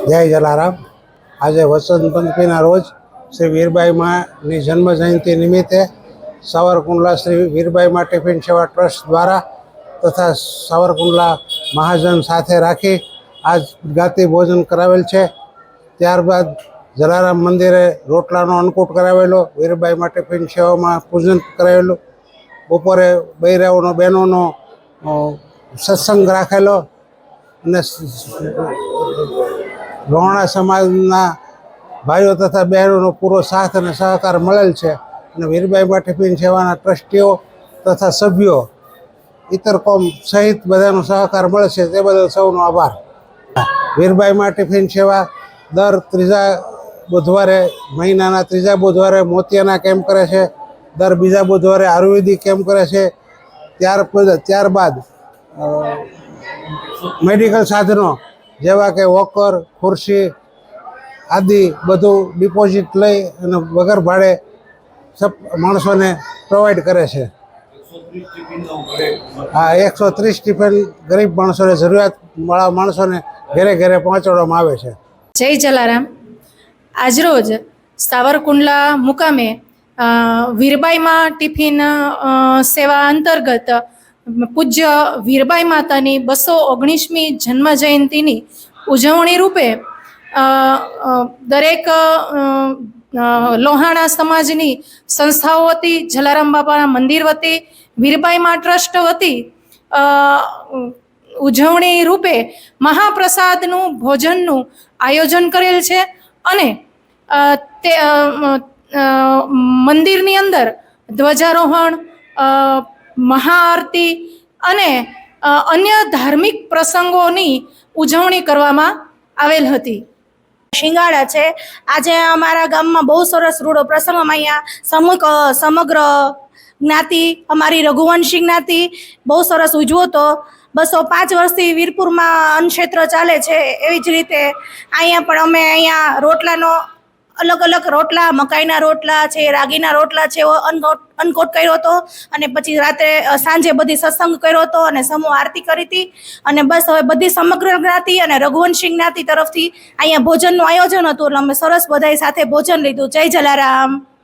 જય જલારામ। આજે વસંત પંચમીના રોજ શ્રી વીરબાઈ માની જન્મ જયંતિ નિમિત્તે સાવરકુંડલા શ્રી વીરબાઈ મા ટિફિન સેવા ટ્રસ્ટ દ્વારા તથા સાવરકુંડલા મહાજન સાથે રાખી આજ ગાતી ભોજન કરાવેલ છે। ત્યારબાદ જલારામ મંદિરે રોટલાનો અન્નકૂટ કરાવેલો, વીરબાઈ મા ટિફિન સેવામાં પૂજન કરાવેલું। બપોરે બૈરાઓનો બહેનોનો સત્સંગ રાખેલો અને રોહણા સમાજના ભાઈઓ તથા બહેનોનો પૂરો સાથ અને સહકાર મળેલ છે અને વીરબાઈ મા ટિફિન સેવાના ટ્રસ્ટીઓ તથા સભ્યો ઇતર કોમ સહિત બધાનો સહકાર મળે છે, તે બદલ સૌનો આભાર। વીરબાઈ મા ટિફિન સેવા દર ત્રીજા બુધવારે, મહિનાના ત્રીજા બુધવારે મોતિયાના કેમ્પ કરે છે, દર બીજા બુધવારે આયુર્વેદિક કેમ્પ કરે છે। ત્યારબાદ મેડિકલ સાધનો જેવા કે વોકર, ખુરશી આદિ બધું ડિપોઝિટ લઈ અને વગર ભાડે માણસોને પ્રોવાઈડ કરે છે। હા, 130 ટિફિન ગરીબ માણસોને, જરૂરિયાતવાળા માણસોને ઘરે ઘરે પહોંચાડવામાં આવે છે। જય જલારામ। આજરોજ સાવરકુંડલા મુકામે વીરબાઈ મા ટિફિન સેવા અંતર્ગત પૂજ્ય વીરબાઈ માતાની 219મી જન્મ જયંતિની ઉજવણી રૂપે દરેક લોહાણા સમાજની સંસ્થાઓ વતી, જલારામ બાપાના મંદિર વતી, વીરબાઈ મા ટ્રસ્ટ વતી ઉજવણી રૂપે મહાપ્રસાદનું ભોજનનું આયોજન કરેલ છે અને તે મંદિરની અંદર ધ્વજારોહણ, મહાઆરતી અને અન્ય ધાર્મિક પ્રસંગોની ઉજવણી કરવામાં આવેલ હતી। શિંગાડા છે। આજે અમારા ગામમાં બહુ સરસ રૂડો પ્રસંગ, અહીંયા સમગ્ર જ્ઞાતિ, અમારી રઘુવંશી જ્ઞાતિ બહુ સરસ ઉજવો તો 205 વર્ષથી વીરપુરમાં અન્નક્ષેત્ર ચાલે છે। એવી જ રીતે અહીંયા પણ અમે અહીંયા રોટલાનો અલગ અલગ રોટલા, મકાઈના રોટલા છે, રાગીના રોટલા છે, એવો અન્નકૂટ કર્યો હતો અને પછી રાત્રે સાંજે બધી સત્સંગ કર્યો હતો અને સમૂહ આરતી કરી હતી અને બસ હવે બધી સમગ્ર જ્ઞાતિ અને રઘુવંશી જ્ઞાતિ તરફથી અહીંયા ભોજનનું આયોજન હતું એટલે અમે સરસ બધાય સાથે ભોજન લીધું। જય જલારામ।